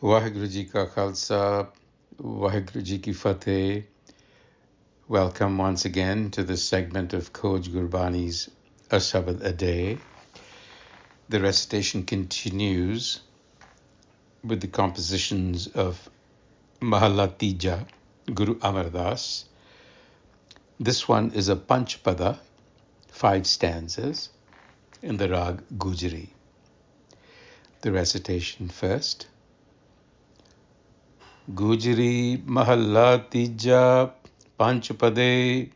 Waheguru Ji Ka Khalsa, Waheguru Ji Ki Fateh. Welcome once again to this segment of Khoj Gurbani's a-sabad-a-day. The recitation continues with the compositions of Mahalla Tija, Guru Amar Das. This one is a Panchpada, 5 stanzas, in the rag Gujari. The recitation first. Gujari Mahalla Tija Panchpade,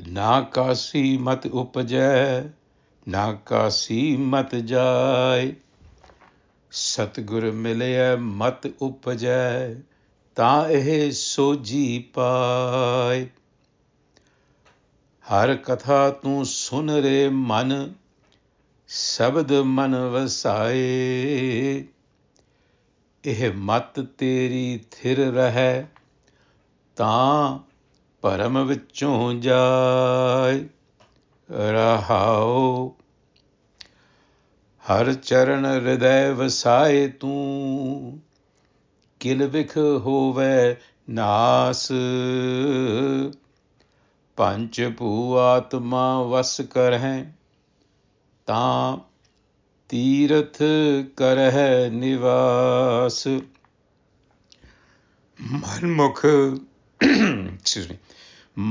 na kasi mat upajai, na kasi mat jai. Satgur milaya mat upajai, ta eh soji pai. Har katha tu sun re man, sabad man vasaye. Eh mat teri thir rahe, ਤਾਂ ਭਰਮ ਵਿੱਚੋਂ ਜਾਏ ਰਹਾਉ। ਹਰ ਚਰਨ ਹਿਰਦੈ ਵਸਾਏ ਤੂੰ, ਕਿਲ ਵਿਖ ਹੋਵੈ ਨਾਸ। ਪੰਚ ਭੂ ਆਤਮਾ ਵਸ ਕਰਹਿ, ਤਾਂ ਤੀਰਥ ਕਰਹਿ ਨਿਵਾਸ। ਮਨਮੁਖ excuse me,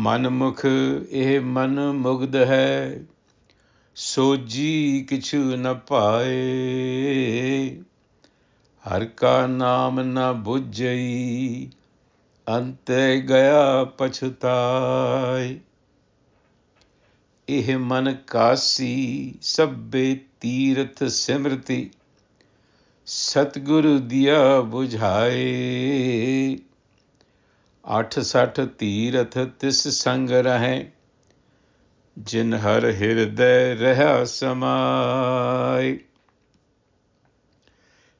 ਮਨਮੁਖ ਇਹ ਮਨ ਮੁਗਧ ਹੈ, ਸੋਜੀ ਕਿਛੁ ਨ ਪਾਏ। ਹਰ ਕਾ ਨਾਮ ਨ ਬੁੱਝਈ, ਅੰਤੇ ਗਿਆ ਪਛਤਾਏ। ਇਹ ਮਨ ਕਾਸੀ ਸਭੇ ਤੀਰਥ ਸਿਮਰਤੀ, ਸਤਿਗੁਰੂ ਦਿਆ ਬੁਝਾਏ। 68 ਤੀਰਥ ਤਿਸ ਸੰਗ ਰਹੈ, ਜਿਨ ਹਰ ਹਿਰਦੈ ਰਹਾ ਸਮਾਏ।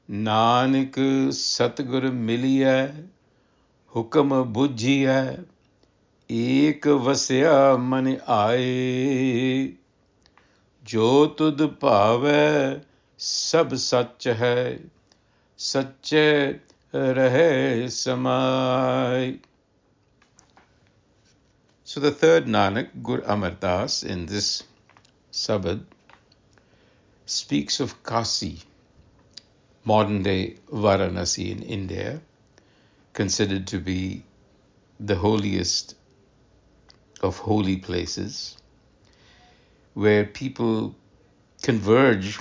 ਨਾਨਕ ਸਤਿਗੁਰ ਮਿਲਿਐ, ਹੁਕਮ ਬੁਝੀਐ, ਏਕ ਵਸਿਆ ਮਨ ਆਏ। ਜੋ ਤੁਧ ਭਾਵੈ ਸਭ ਸੱਚ ਹੈ, ਸੱਚੇ ਰਹੇ ਸਮਾਏ। So the third Nanak, Guru Amar Das, in this sabad, speaks of Kasi, modern-day Varanasi in India, considered to be the holiest of holy places, where people converge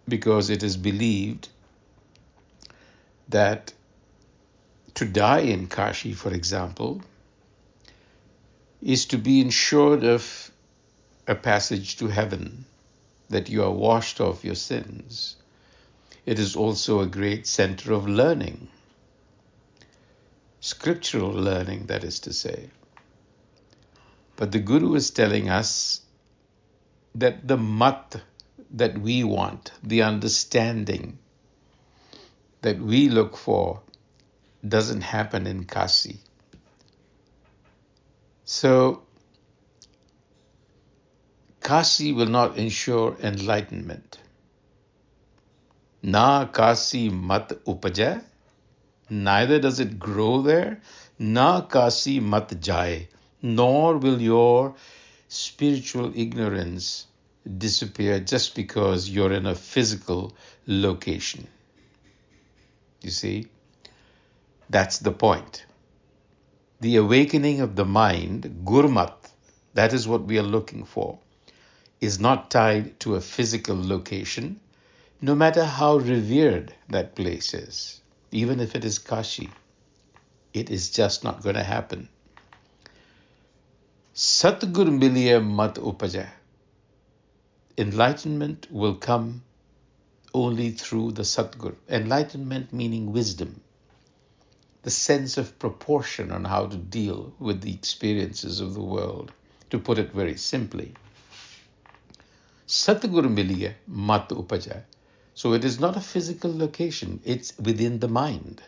because it is believed that to die in Kashi, for example, is to be ensured of a passage to heaven, that you are washed of your sins. It is also a great center of learning, scriptural learning, that is to say. But the Guru is telling us that the mat that we want, the understanding that we look for, doesn't happen in Kasi. So, Kasi will not ensure enlightenment. Na Kasi mat upajai, neither does it grow there. Na Kasi mat jai, nor will your spiritual ignorance disappear just because you're in a physical location. You see, that's the point. The awakening of the mind, gurmat, that is what we are looking for, is not tied to a physical location, no matter how revered that place is. Even if it is Kashi, it is just not going to happen. Satgur miliya mat upajai. Enlightenment will come only through the Satgur. Enlightenment meaning wisdom, the sense of proportion on how to deal with the experiences of the world, to put it very simply. Satgur miliya mat upajai. So it is not a physical location, it's within the mind.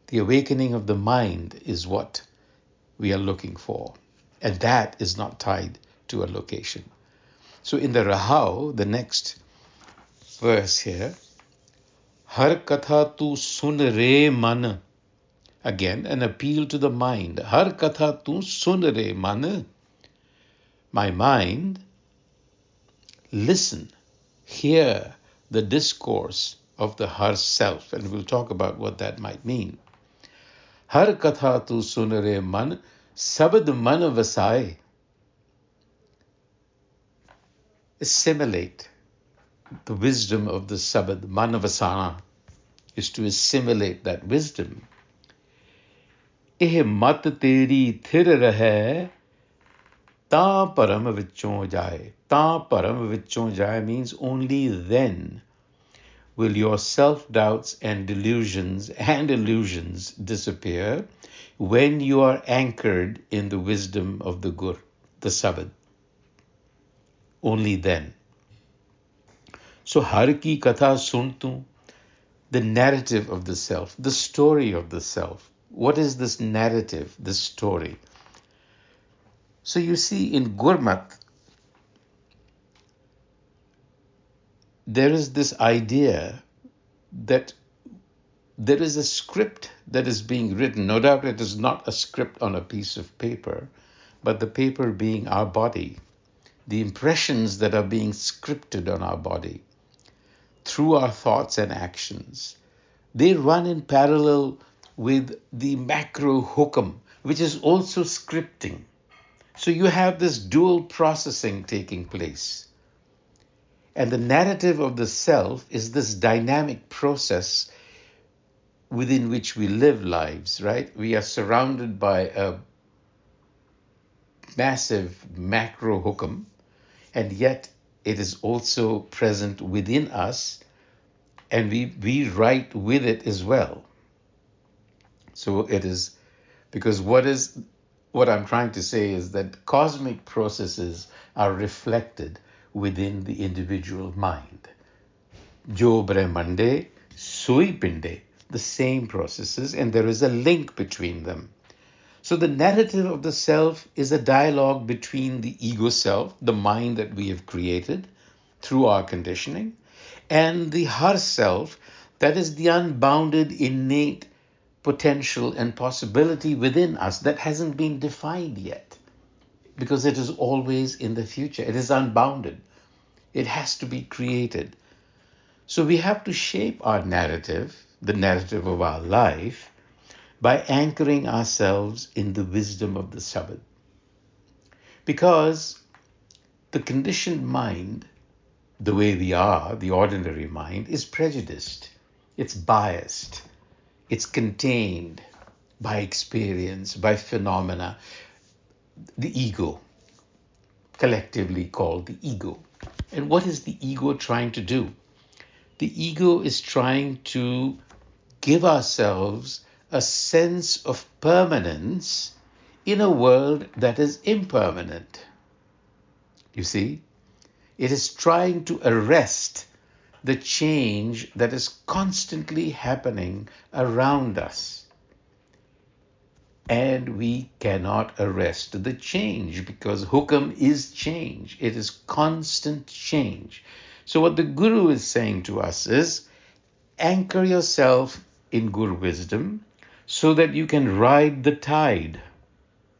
The awakening of the mind is what we are looking for, and that is not tied to a location. So in the Rahau, the next verse here. Har katha tu sun re man. Again, an appeal to the mind. Har katha tu sun re man. My mind, listen, hear the discourse of the Har self, and we'll talk about what that might mean. Har katha tu sun re man, sabad man vasai. Assimilate the wisdom of the sabad. Manavasana is to assimilate that wisdom. Eh mat teri thir rahe, ta param vichon jaye. Ta param vichon jaye means only then will your self-doubts and delusions and illusions disappear, when you are anchored in the wisdom of the Gur, the Sabad. Only then. So har ki katha sun tu, the narrative of the self, the story of the self. What is this narrative, this story? So you see, in Gurmat, there is this idea that there is a script that is being written. No doubt it is not a script on a piece of paper, but the paper being our body, the impressions that are being scripted on our body through our thoughts and actions. They run in parallel with the macro hukam, which is also scripting. So you have this dual processing taking place. And the narrative of the self is this dynamic process within which we live lives, right? We are surrounded by a massive macro hukam, and yet it is also present within us, and we write with it as well. So it is, because what I'm trying to say is that cosmic processes are reflected within the individual mind. Jo Brahmande, Sui Pinde, the same processes, and there is a link between them. So the narrative of the self is a dialogue between the ego self, the mind that we have created through our conditioning, and the Har self, that is the unbounded innate potential and possibility within us that hasn't been defined yet, because it is always in the future. It is unbounded. It has to be created. So we have to shape our narrative, the narrative of our life, by anchoring ourselves in the wisdom of the Sabad. Because the conditioned mind, the way we are, the ordinary mind, is prejudiced. It's biased. It's contained by experience, by phenomena. The ego, collectively called the ego. And what is the ego trying to do? The ego is trying to give ourselves a sense of permanence in a world that is impermanent. You see, it is trying to arrest the change that is constantly happening around us. And we cannot arrest the change, because hukam is change. It is constant change. So what the Guru is saying to us is, anchor yourself in Guru wisdom so that you can ride the tide.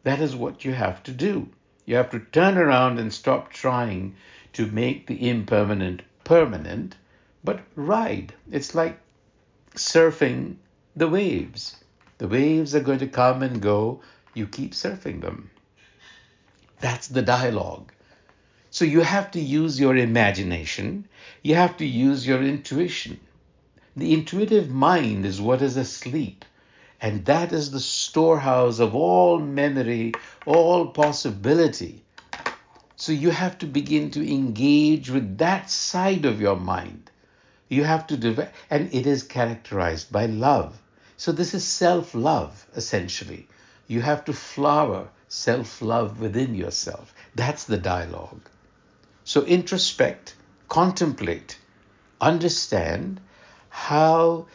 That is what you have to do. You have to turn around and stop trying to make the impermanent permanent, but ride. It's like surfing the waves. The waves are going to come and go. You keep surfing them. That's the dialogue. So you have to use your imagination. You have to use your intuition. The intuitive mind is what is asleep. And that is the storehouse of all memory, all possibility. So you have to begin to engage with that side of your mind. You have to develop, and it is characterized by love. So this is self-love, essentially. You have to flower self-love within yourself. That's the dialogue. So introspect, contemplate, understand how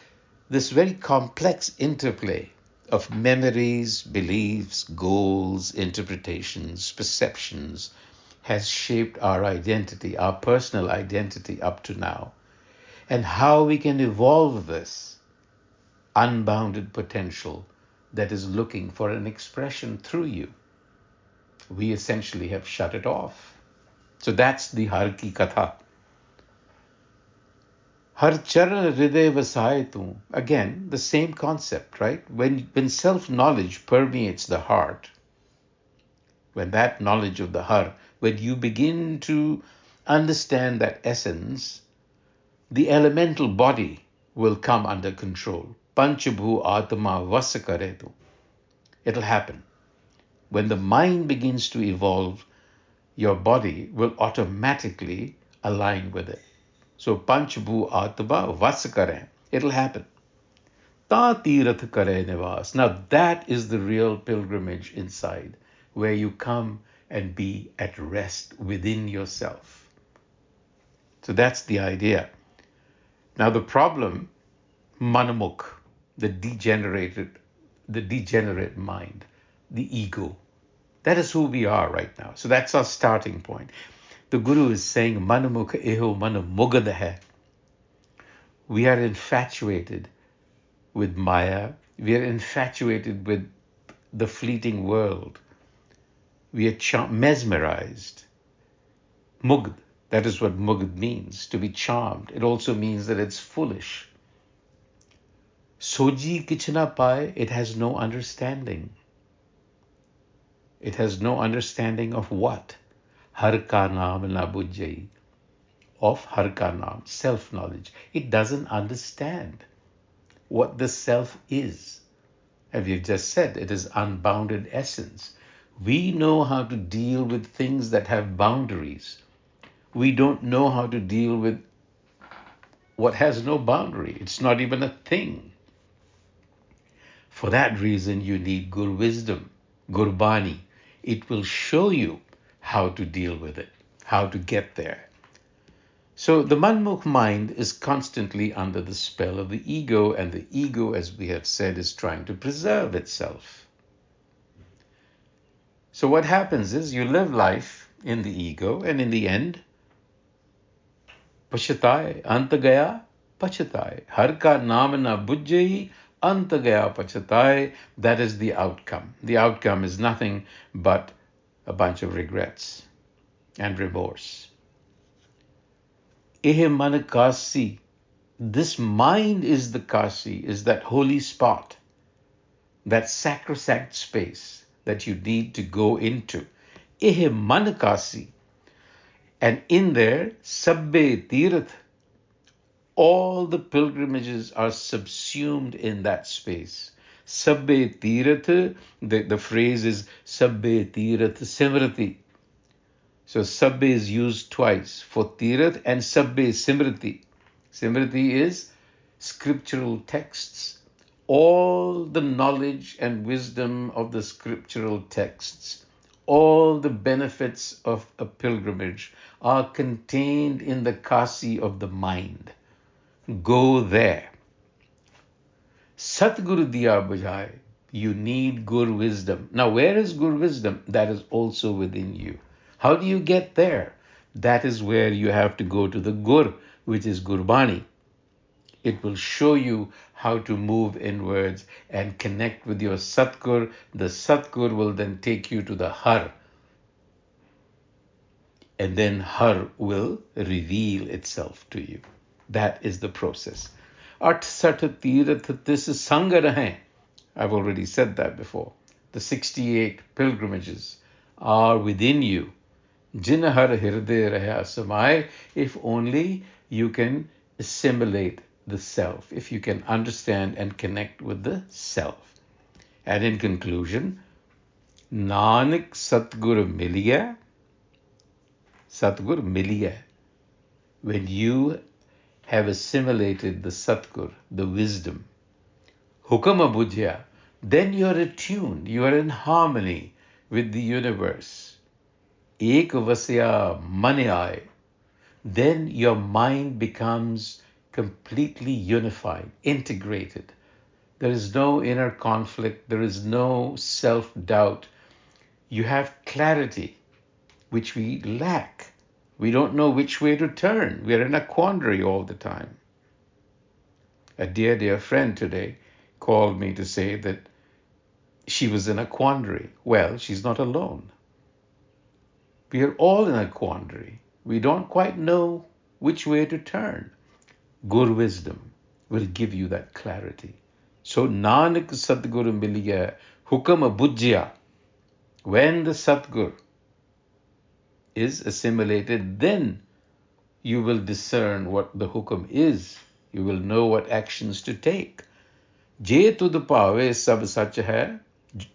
this very complex interplay of memories, beliefs, goals, interpretations, perceptions has shaped our identity, our personal identity up to now. and how we can evolve this unbounded potential that is looking for an expression through you. We essentially have shut it off. So that's the Har Ki Katha. Har charan hriday vasaye tu. Again, the same concept, right? When self-knowledge permeates the heart, when that knowledge of the Har, when you begin to understand that essence, the elemental body will come under control. Panchabhu atma vasa karetu. It'll happen. When the mind begins to evolve, your body will automatically align with it. So Panchabhu atma vasa kare. It'll happen. Ta tirath kare nivas. Now that is the real pilgrimage inside, where you come and be at rest within yourself. So that's the idea. Now the problem, manamukh, the degenerate mind, the ego. That is who we are right now. So that's our starting point. The Guru is saying, manamukh eho manamugad hai. We are infatuated with Maya. We are infatuated with the fleeting world. We are mesmerized. Mugd, that is what mugd means, to be charmed. It also means that it's foolish. Soji kichna pai, it has no understanding. It has no understanding of what? Har ka naam na bujjai. Of Har ka naam, self-knowledge. It doesn't understand what the self is. And we've just said it is unbounded essence. We know how to deal with things that have boundaries. We don't know how to deal with what has no boundary. It's not even a thing. For that reason, you need Gur wisdom, Gurbani. It will show you how to deal with it, how to get there. So the Manmukh mind is constantly under the spell of the ego, and the ego, as we have said, is trying to preserve itself. So what happens is you live life in the ego, and in the end, pachatai, anta gaya, pachatai. Har ka naam na bujjai, anta gaya pachatai. That is the outcome. The outcome is nothing but a bunch of regrets and remorse. Ehe man kasi. This mind is the kasi, is that holy spot, that sacrosanct space that you need to go into. Ehe man kasi. And in there, sabbe tirath, all the pilgrimages are subsumed in that space. Sabbe tirath, the phrase is sabbe tirath simrati. So sabbe is used twice for tirath and sabbe simrati. Simrati is scriptural texts. All the knowledge and wisdom of the scriptural texts, all the benefits of a pilgrimage are contained in the kasi of the mind. Go there. Satguru diya bujhai. You need Gur wisdom. Now, where is Gur wisdom? That is also within you. How do you get there? That is where you have to go to the Gur, which is Gurbani. It will show you how to move inwards and connect with your Satgur. The Satgur will then take you to the Har. And then Har will reveal itself to you. That is the process. At Sat Tirath, this is Sangarahe. I've already said that before. The 68 pilgrimages are within you. Jin har hirde raha samay. If only you can assimilate the self, if you can understand and connect with the self. And in conclusion, Nanak Satgur miliya. Satgur miliya. When you have assimilated the Satgur, the wisdom, Hukam abujya, then you are attuned, you are in harmony with the universe. Ek vasya manayai. Then your mind becomes completely unified, integrated. There is no inner conflict. There is no self-doubt. You have clarity, which we lack. We don't know which way to turn. We are in a quandary all the time. A dear friend today called me to say that she was in a quandary. Well, she's not alone. We are all in a quandary. We don't quite know which way to turn. Gur wisdom will give you that clarity. So Nanak Sadguru Miliya Hukam Bujya. When the Satgur is assimilated, then you will discern what the hukum is. You will know what actions to take. Je tud paave sab sach hai,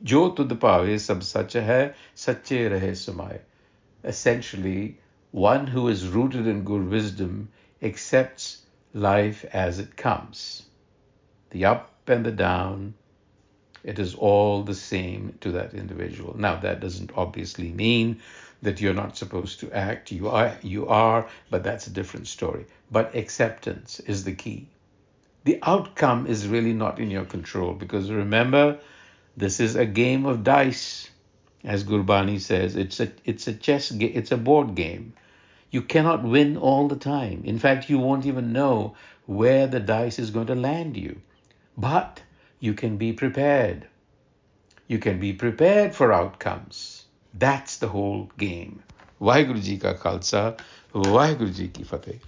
jo tud paave sab sach hai, sache rahe sumai. Essentially, one who is rooted in good wisdom accepts life as it comes. The up and the down, it is all the same to that individual. Now, that doesn't obviously mean that you're not supposed to act. You are, but that's a different story. But acceptance is the key. The outcome is really not in your control, because remember, this is a game of dice. As Gurbani says, it's a chess game, it's a board game. You cannot win all the time. In fact, you won't even know where the dice is going to land you. But you can be prepared. You can be prepared for outcomes. That's the whole game. Vaheguru Ji ka Khalsa, Vaheguru Ji ki Fateh.